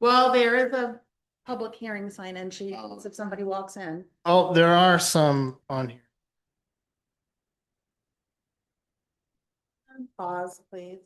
Well, there is a public hearing sign in sheet if somebody walks in. Oh, there are some on here. Pause, please.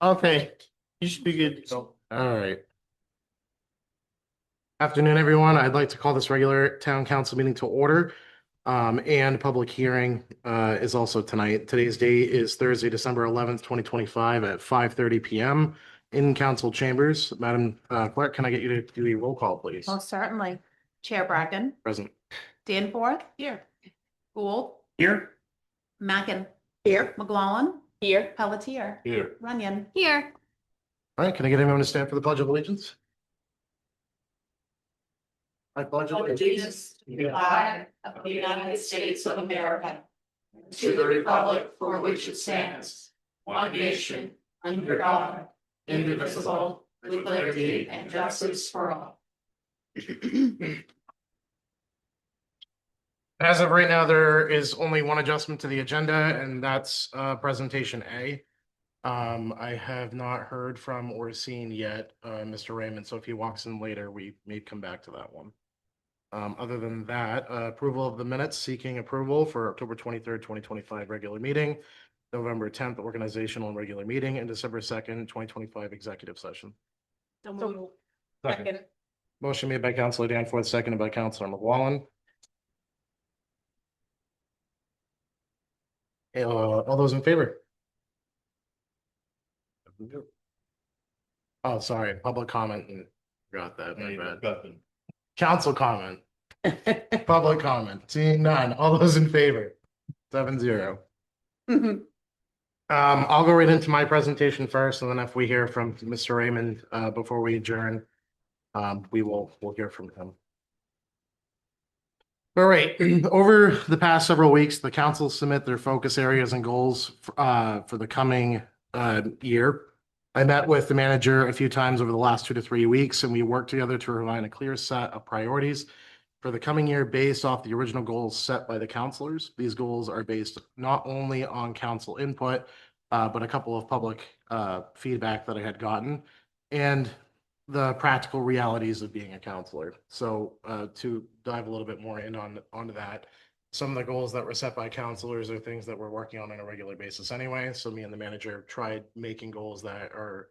Okay, you should be good. All right. Afternoon, everyone. I'd like to call this regular town council meeting to order. And public hearing is also tonight. Today's date is Thursday, December 11th, 2025 at 5:30 PM in council chambers. Madam Clerk, can I get you to do a roll call, please? Most certainly. Chair Bracken, Present. Danforth. Here. Gould, Here. Mackin. Here. McGlaughlin. Here. Pelletier. Here. Runyon. Here. All right, can I get everyone to stand for the Pledge of Allegiance? I pledge Allegiance to the flag of the United States of America, to the republic for which it stands, one nation, under God, indivisible, with liberty and justice for all. As of right now, there is only one adjustment to the agenda, and that's presentation A. I have not heard from or seen yet Mr. Raymond, so if he walks in later, we may come back to that one. Other than that, approval of the minutes, seeking approval for October 23rd, 2025 regular meeting, November 10th organizational and regular meeting, and December 2nd, 2025 executive session. Second. Motion made by Councilor Danforth, seconded by Councilor McGlaughlin. All those in favor? Oh, sorry, public comment. Forgot that. My bad. Council comment. Public comment. Seeing none. All those in favor? 7-0. I'll go right into my presentation first, and then if we hear from Mr. Raymond before we adjourn, we'll hear from him. All right. Over the past several weeks, the council submit their focus areas and goals for the coming year. I met with the manager a few times over the last 2 to 3 weeks, and we worked together to provide a clear set of priorities for the coming year based off the original goals set by the councilors. These goals are based not only on council input, but a couple of public feedback that I had gotten, and the practical realities of being a counselor. So to dive a little bit more onto that, some of the goals that were set by counselors are things that we're working on a regular basis anyway. So me and the manager tried making goals that are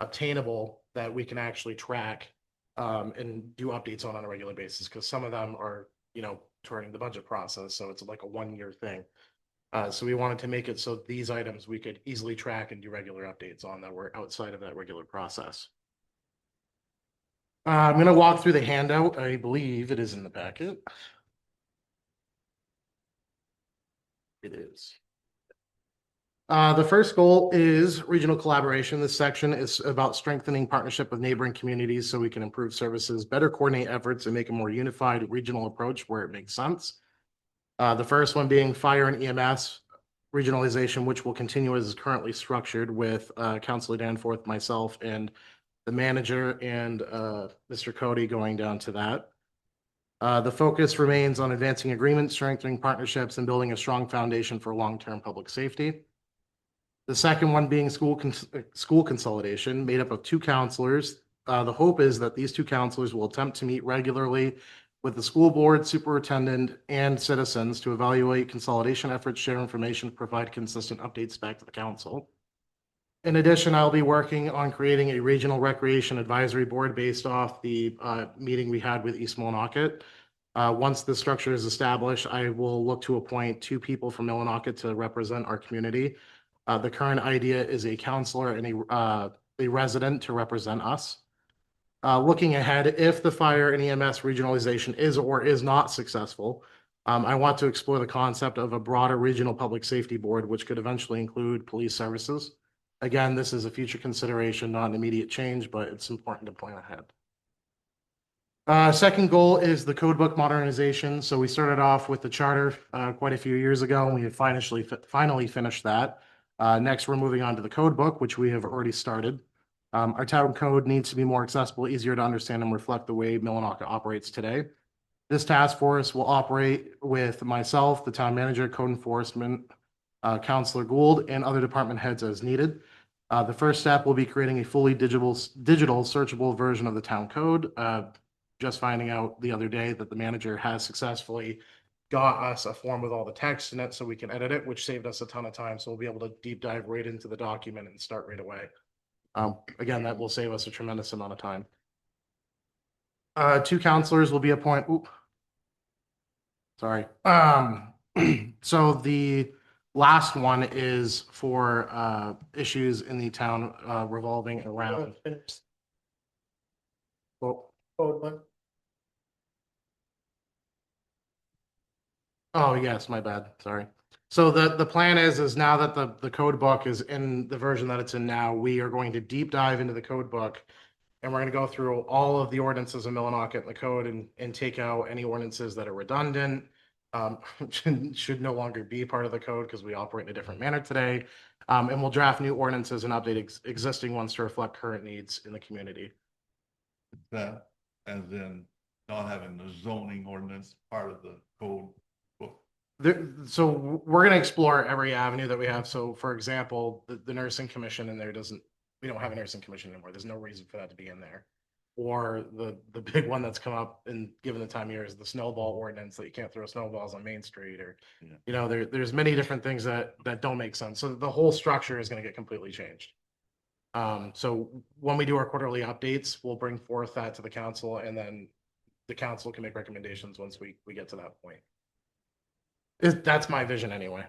obtainable, that we can actually track and do updates on a regular basis, because some of them are, during the budget process. So it's like a 1-year thing. So we wanted to make it so these items we could easily track and do regular updates on that were outside of that regular process. I'm going to walk through the handout. I believe it is in the packet. It is. The first goal is regional collaboration. This section is about strengthening partnership with neighboring communities so we can improve services, better coordinate efforts, and make a more unified regional approach where it makes sense. The first one being fire and EMS regionalization, which will continue as is currently structured with Councilor Danforth, myself, and the manager and Mr. Cody going down to that. The focus remains on advancing agreements, strengthening partnerships, and building a strong foundation for long-term public safety. The second one being school consolidation, made up of 2 counselors. The hope is that these 2 counselors will attempt to meet regularly with the school board, superintendent, and citizens to evaluate consolidation efforts, share information, provide consistent updates back to the council. In addition, I'll be working on creating a regional recreation advisory board based off the meeting we had with East Millinocket. Once the structure is established, I will look to appoint 2 people from Millinocket to represent our community. The current idea is a counselor and a resident to represent us. Looking ahead, if the fire and EMS regionalization is or is not successful, I want to explore the concept of a broader regional public safety board, which could eventually include police services. Again, this is a future consideration, not an immediate change, but it's important to plan ahead. Second goal is the code book modernization. So we started off with the charter quite a few years ago, and we have finally finished that. Next, we're moving on to the code book, which we have already started. Our town code needs to be more accessible, easier to understand, and reflect the way Millinocket operates today. This task force will operate with myself, the town manager, code enforcement, Counselor Gould, and other department heads as needed. The first step will be creating a fully digital searchable version of the town code. Just finding out the other day that the manager has successfully got us a form with all the text in it so we can edit it, which saved us a ton of time. So we'll be able to deep dive right into the document and start right away. Again, that will save us a tremendous amount of time. Two counselors will be appointed. Sorry. So the last one is for issues in the town revolving around. Well, oh, yes, my bad. Sorry. So the plan is now that the code book is in the version that it's in now, we are going to deep dive into the code book. And we're going to go through all of the ordinances in Millinocket in the code and take out any ordinances that are redundant. Should no longer be part of the code because we operate in a different manner today. And we'll draft new ordinances and update existing ones to reflect current needs in the community. That, as in not having the zoning ordinance part of the code book. So we're going to explore every avenue that we have. So for example, the nursing commission in there we don't have a nursing commission anymore. There's no reason for that to be in there. Or the big one that's come up and given the time of year is the snowball ordinance that you can't throw snowballs on Main Street or, Yeah. There's many different things that don't make sense. So the whole structure is going to get completely changed. So when we do our quarterly updates, we'll bring forth that to the council and then the council can make recommendations once we get to that point. That's my vision anyway.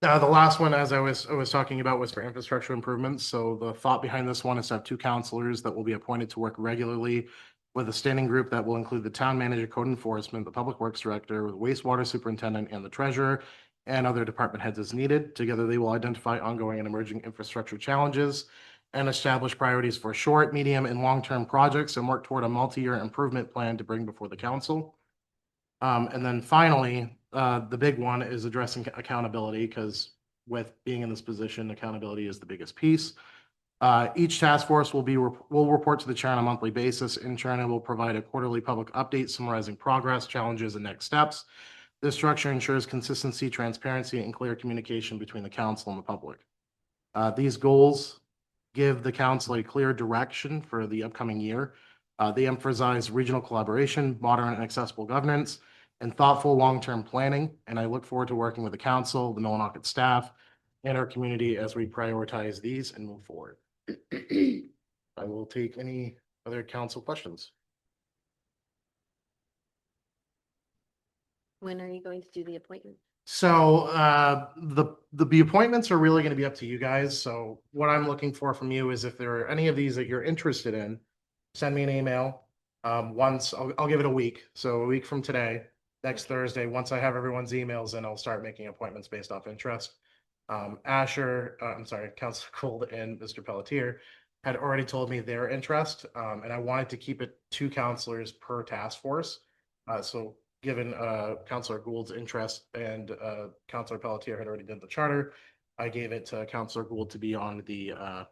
The last one, as I was talking about, was for infrastructure improvements. So the thought behind this one is to have two counselors that will be appointed to work regularly with a standing group that will include the town manager, code enforcement, the public works director, the wastewater superintendent, and the treasurer, and other department heads as needed. Together, they will identify ongoing and emerging infrastructure challenges and establish priorities for short, medium, and long-term projects and work toward a multi-year improvement plan to bring before the council. And then finally, the big one is addressing accountability because with being in this position, accountability is the biggest piece. Each task force will report to the chair on a monthly basis. In turn, it will provide a quarterly public update summarizing progress, challenges, and next steps. This structure ensures consistency, transparency, and clear communication between the council and the public. These goals give the council a clear direction for the upcoming year. They emphasize regional collaboration, modern and accessible governance, and thoughtful long-term planning. And I look forward to working with the council, the Millinocket staff, and our community as we prioritize these and move forward. I will take any other council questions. When are you going to do the appointment? So the appointments are really going to be up to you guys. So what I'm looking for from you is if there are any of these that you're interested in, send me an email. Once I'll give it a week. So a week from today, next Thursday, once I have everyone's emails in, I'll start making appointments based off interest. Councilor Gould and Mr. Pelletier had already told me their interest, and I wanted to keep it 2 counselors per task force. So given Councilor Gould's interest and Councilor Pelletier had already done the charter, I gave it to Councilor Gould to be on the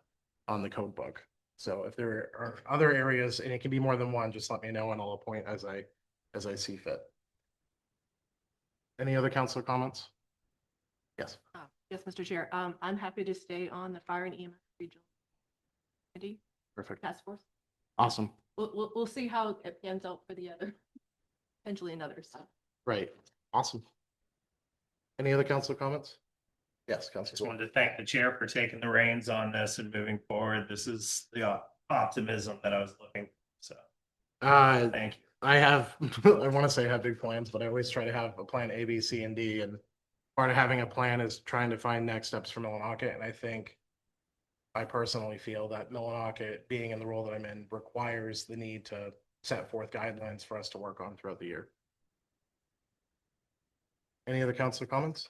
code book. So if there are other areas, and it can be more than one, just let me know and I'll appoint as I see fit. Any other councilor comments? Yes. Yes, Mr. Chair. I'm happy to stay on the Fire and EMS Regional Committee Perfect. Task Force. Awesome. We'll see how it pans out for the other, potentially another. So. Right. Awesome. Any other councilor comments? Yes, Just Councilor. wanted to thank the chair for taking the reins on this and moving forward. This is the optimism that I was looking for. So thank you. I want to say I have big plans, but I always try to have a plan A, B, C, and D. And part of having a plan is trying to find next steps for Millinocket. And I personally feel that Millinocket, being in the role that I'm in, requires the need to set forth guidelines for us to work on throughout the year. Any other councilor comments?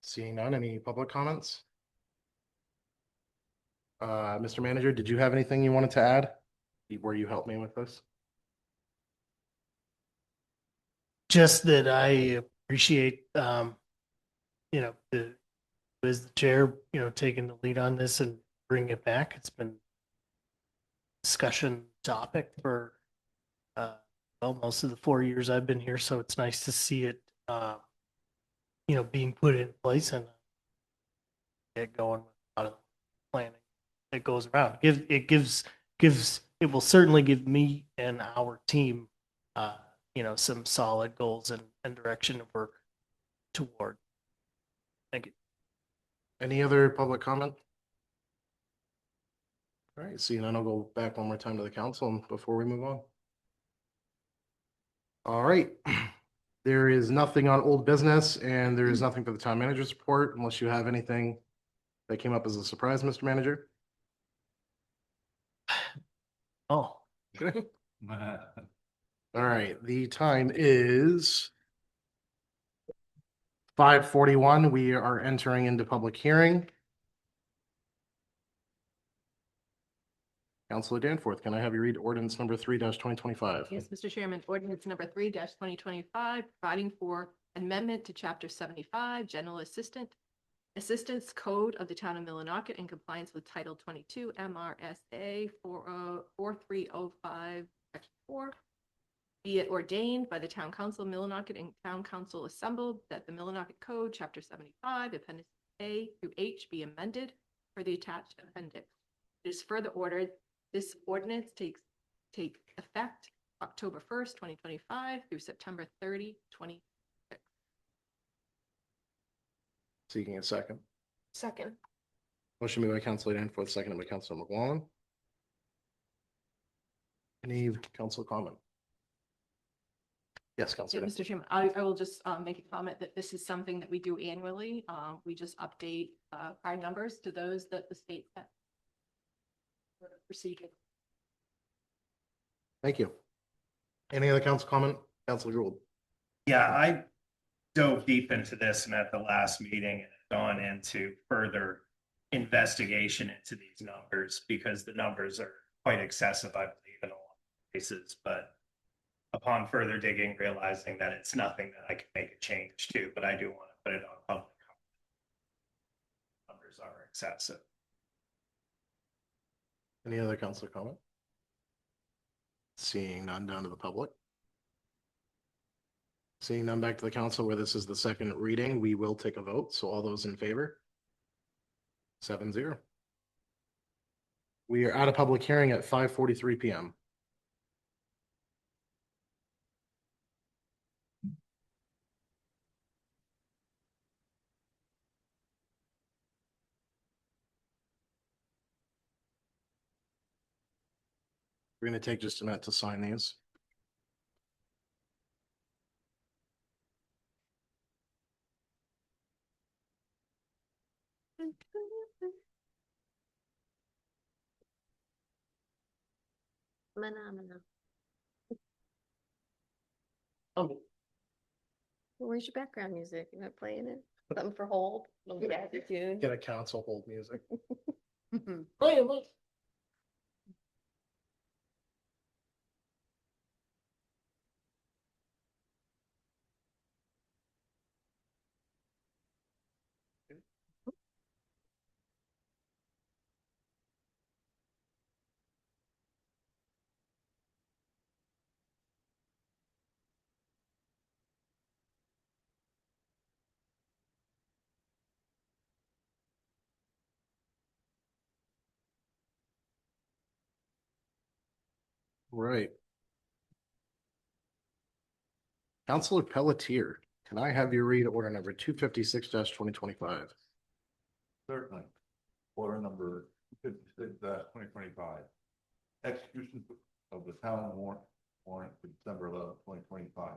Seeing none, any public comments? Mr. Manager, did you have anything you wanted to add? Where you help me with this? Just that I appreciate, you know, as the chair, you know, taking the lead on this and bringing it back. It's been discussion topic for, well, most of the 4 years I've been here. So it's nice to see it, you know, being put in place and get going with a lot of planning that goes around. It will certainly give me and our team, you know, some solid goals and direction to work toward. Thank you. Any other public comment? All right, seeing none, I'll go back one more time to the council before we move on. All right. There is nothing on old business and there is nothing for the town manager's report unless you have anything that came up as a surprise, Mr. Manager. Oh, Okay. All right, the time is 5:41. We are entering into public hearing. Councilor Danforth, can I have you read ordinance number 3-2025? Yes, Mr. Chairman, ordinance number 3-2025, providing for amendment to chapter 75, general assistance code of the town of Millinocket in compliance with title 22 MRSA 4305, section 4. Be it ordained by the town council, Millinocket and town council assembled that the Millinocket code, chapter 75, appendix A through H be amended for the attached appendix. It is further ordered, this ordinance take effect October 1st, 2025 through September 30, 2026. Seeking a second. Second. Motion made by Councilor Danforth, seconded by Councilor McGlone. Any council comment? Yes, Yeah, Councilor. Mr. Chairman, I will just make a comment that this is something that we do annually. We just update our numbers to those that the state set. For the procedure. Thank you. Any other council comment? Councilor Gould. Yeah, I dove deep into this and at the last meeting and gone into further investigation into these numbers because the numbers are quite excessive, I believe, in a lot of cases, but upon further digging, realizing that it's nothing that I can make a change to, but I do want to put it on public. Numbers are excessive. Any other councilor comment? Seeing none, down to the public. Seeing none, back to the council where this is the second reading, we will take a vote. So all those in favor? 7-0. We are out of public hearing at 5:43 PM. We're going to take just a minute to sign these. Phenomena. Oh, Where's your background music? You're not playing it? Something for hold? Little attitude. get a council hold music. Right. Councilor Pelletier, can I have you read order number 256-2025? Certainly. Order number 56-2025. Execution of the town warrant for December 11th, 2025.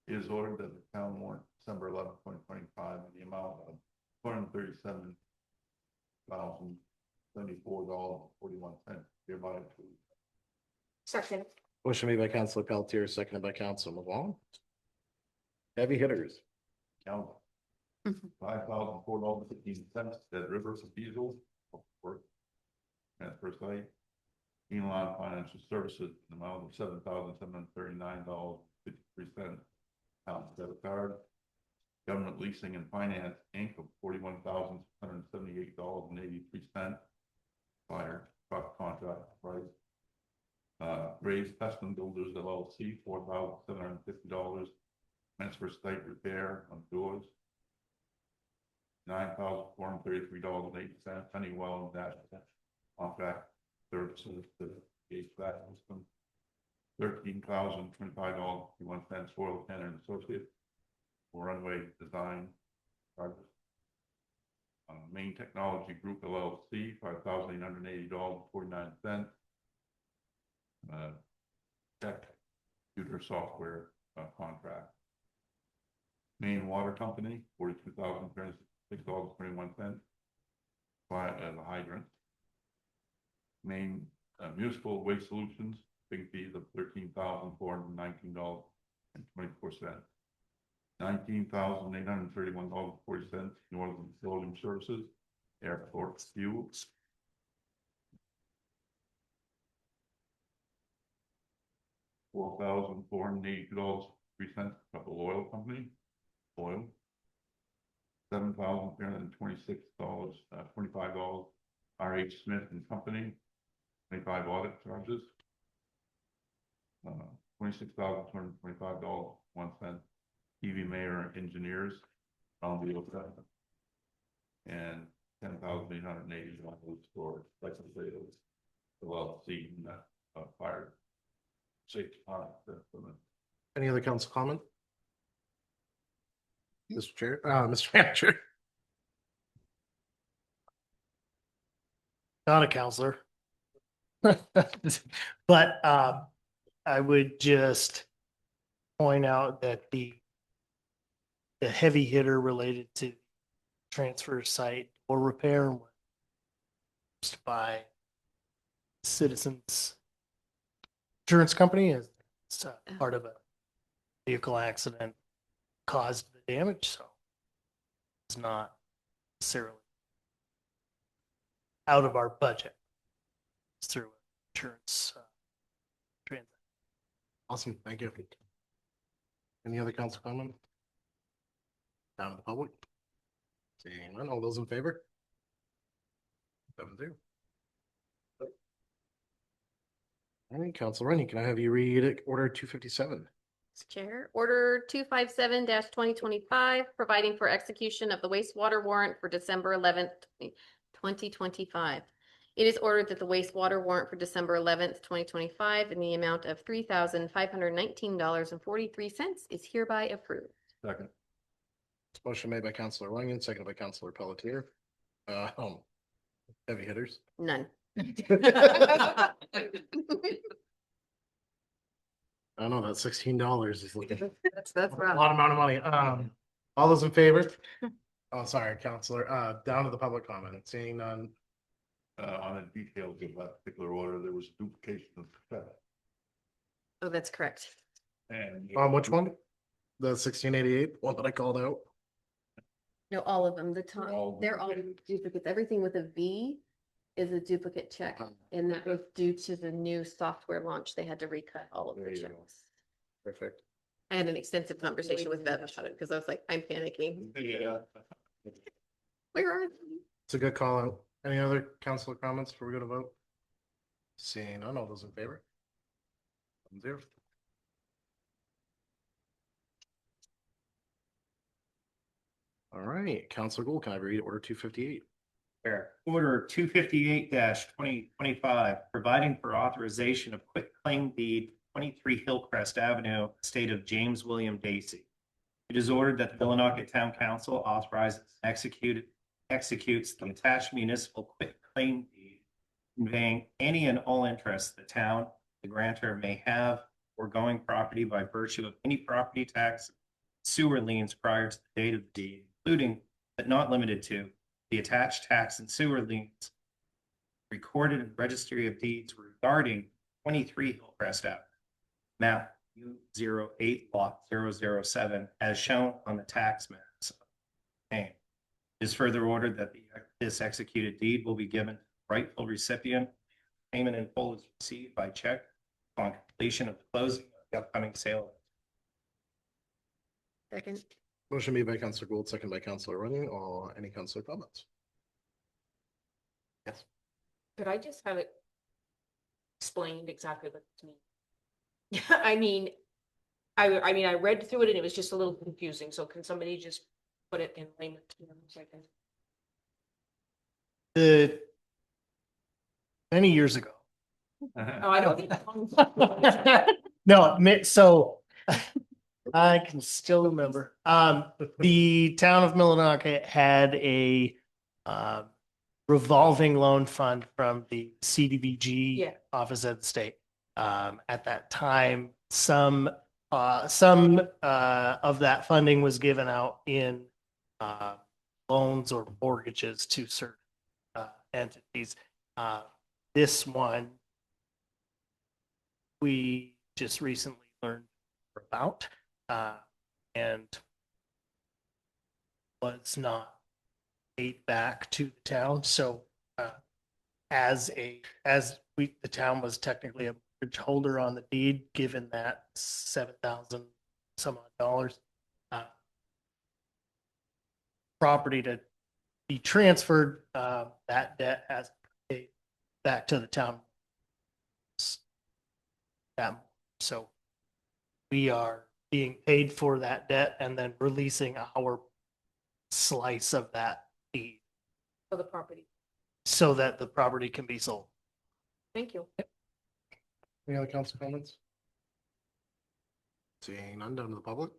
It is ordered that the town warrant December 11th, 2025 in the amount of $237,074.41 hereby approved. Second. Motion made by Councilor Pelletier, seconded by Councilor McGlone. Heavy hitters. Count. $5,004.15 at River Diesel. Transfer site. Elon Financial Services, an amount of $7,739.53. Town debit card. Government Leasing and Finance, Inc. of $41,678.83. Fire truck contract price. Graves Custom Builders LLC, $4,750. Transfer site repair on doors. $9,433.08. Honeywell dash contract services to HVAC system. $13,025.51. Oil Tanner and Associates. Runway design charges. Main Technology Group LLC, $5,880.49. Tech computer software contract. Main Water Company, $42,306.21. The hydrant. Main Municipal Waste Solutions, big fees of $13,419.24. $19,831.40. Northern Building Services, Airport Fuel. $4,482.03. Couple Oil Company, oil. $7,326.25. R.H. Smith and Company, 25 audit charges. $26,225.01. TV Mayor Engineers, and $10,880 for legislative, LLC, fire safety. Any other council comment? Mr. Chair, Mr. Manager. Not a counselor. But I would just point out that the heavy hitter related to transfer site or repair was by Citizens Insurance Company as part of a vehicle accident caused the damage, so it's not necessarily out of our budget. It's through insurance transaction. Awesome, thank you. Any other council comment? Down to the public? Seeing none, all those in favor? 7-0. All right, Council Rennie, can I have you read it, order 257? Mr. Chair, order 257-2025, providing for execution of the wastewater warrant for December 11th, 2025. It is ordered that the wastewater warrant for December 11th, 2025 in the amount of $3,519.43 is hereby approved. Second. Motion made by Councilor Runyon, seconded by Councilor Pelletier. Heavy hitters. None. I don't know, that $16 is looking That's a lot amount of money. All those in favor? Oh, sorry, Councilor, down to the public comment, seeing none. On the details of that particular order, there was duplication of check. Oh, that's correct. And Which one? The 1688, one that I called out? No, all of them, All of them. they're all duplicates. Everything with a V is a duplicate check. And that was due to the new software launch. They had to recut all of There the you go. checks. Perfect. I had an extensive conversation with Bev about it because I was like, I'm panicking. Yeah. Where are they? It's a good call out. Any other councilor comments before we go to vote? Seeing none, all those in favor? 7-0. All right, Councilor Gould, can I read order 258? Fair. Order 258-2025, providing for authorization of quit claim deed 23 Hillcrest Avenue, estate of James William Dacey. It is ordered that the Millinocket Town Council authorizes and executes the attached municipal quit claim deed, conveying any and all interests the town, the grantor may have, foregoing property by virtue of any property tax, sewer liens prior to the date of the deed, including but not limited to the attached tax and sewer liens recorded in Registry of Deeds regarding 23 Hillcrest Avenue, map U08 lot 007, as shown on the tax maps. It is further ordered that this executed deed will be given to the rightful recipient Payment in full is received by check upon completion of the closing of the upcoming sale. Second. Motion made by Counselor Gould, second by Counselor Running, or any counselor comments? Yes. Could I just have it explained exactly what it means? I mean, I read through it and it was just a little confusing, so can somebody just put it in layman terms so I can? Many years ago. Oh, I don't. No, so I can still remember. The town of Millinocket had a revolving loan fund from the CDBG Yeah. office of the state. At that time, some of that funding was given out in loans or mortgages to certain entities. This one we just recently learned about and was not paid back to the town. So the town was technically a mortgage holder on the deed, given that 7,000 some odd dollars property to be transferred, that debt has to be paid back to the town. So we are being paid for that debt and then releasing our slice of that deed For the property. so that the property can be sold. Thank you. Any other council comments? Seeing none, down to the public.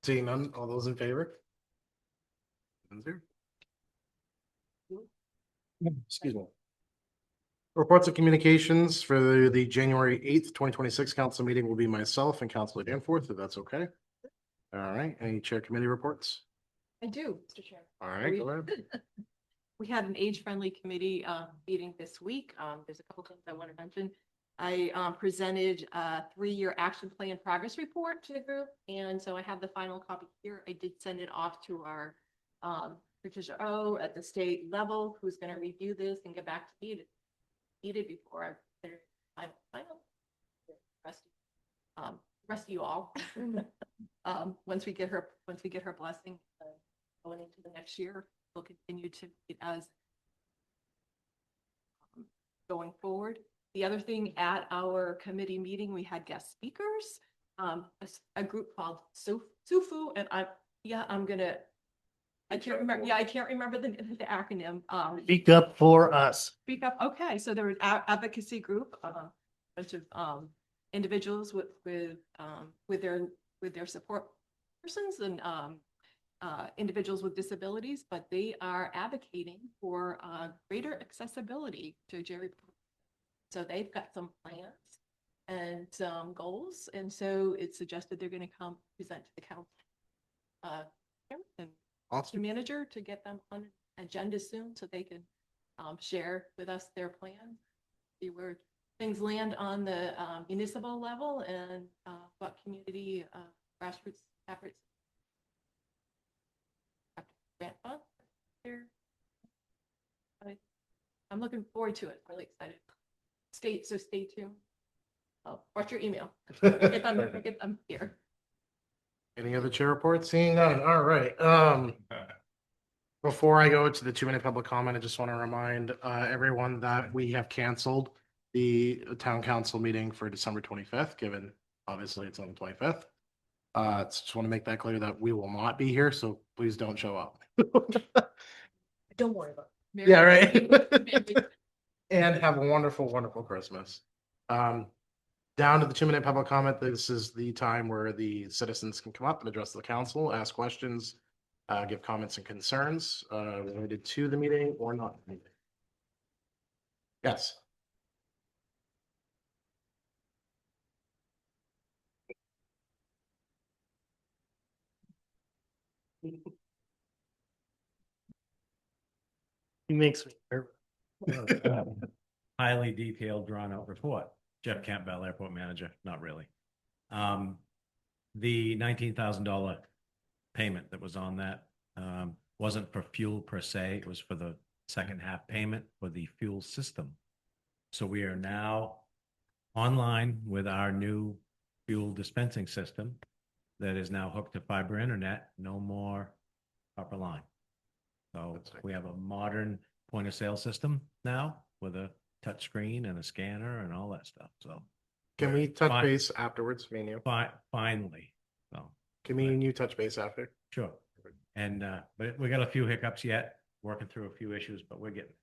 Seeing none, all those in favor? 7-0. Excuse me. Reports of communications for the January 8th, 2026 council meeting will be myself and Councilor Danforth, if that's okay. All right, any chair committee reports? I do, Mr. Chair. All right, go ahead. We had an age-friendly committee meeting this week. There's a couple things I want to mention. I presented a 3-year action plan progress report to the group, and so I have the final copy here. I did send it off to our Patricia O at the state level, who's going to review this and get back to me needed before I consider final. Rest of you all. Once we get her blessing going into the next year, we'll continue to meet as going forward. The other thing, at our committee meeting, we had guest speakers, a group called SUFU, and I can't remember the acronym. Speak up for us. Speak up. Okay, so there was advocacy group, a bunch of individuals with their support persons and individuals with disabilities, but they are advocating for greater accessibility to Jerry. So they've got some plans and some goals, and so it's suggested they're going to come present to the council and Awesome. manager to get them on an agenda soon, so they can share with us their plan, see where things land on the municipal level and what community grassroots efforts. Grant fund. I'm looking forward to it. Really excited. Stay tuned. Watch your email. Get them here. Any other chair reports? Seeing none, all right. Before I go to the 2-minute public comment, I just want to remind everyone that we have canceled the town council meeting for December 25th, given obviously it's on the 25th. Just want to make that clear that we will not be here, so please don't show up. Don't worry about it. Yeah, right. And have a wonderful, wonderful Christmas. Down to the 2-minute public comment. This is the time where the citizens can come up and address the council, ask questions, give comments and concerns related to the meeting or not. Yes. He makes me nervous. Highly detailed, drawn out report. Jeff Campbell, airport manager, not really. The $19,000 payment that was on that wasn't for fuel per se, it was for the second half payment for the fuel system. So we are now online with our new fuel dispensing system that is now hooked to fiber internet, no more copper line. So That's right. we have a modern point of sale system now with a touch screen and a scanner and all that stuff. So Can we touch Fine. base afterwards, me and you? finally, so Can me and you touch base after? sure. And, but we got a few hiccups yet, working through a few issues, but we're getting,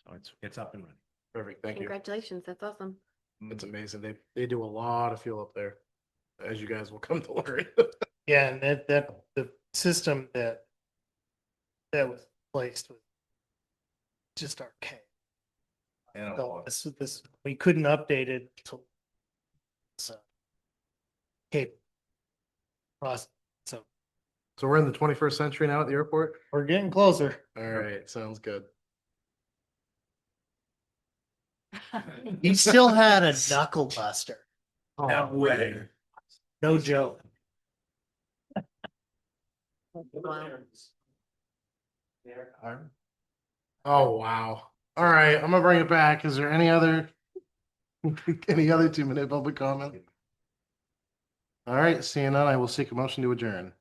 so it's up and running. Perfect, thank you. Congratulations, that's awesome. It's amazing. They do a lot of fuel up there, as you guys will come to learn. Yeah, and that the system that was placed was just archaic. And So this we couldn't update it until Cape process. So So we're in the 21st century now at the airport? we're getting closer. All right, sounds good. He still had a knuckle buster. No way. No joke. Oh, wow. All right, I'm gonna bring it back. Is there any other 2-minute public comment? All right, seeing none, I will seek a motion to adjourn.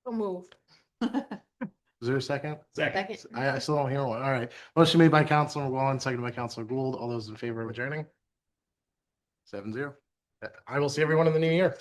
So moved. Is there a second? Second. I still don't hear one. All right. Motion made by Councilor Wallen, seconded by Councilor Gould. All those in favor of adjourning? 7-0. I will see everyone in the new year.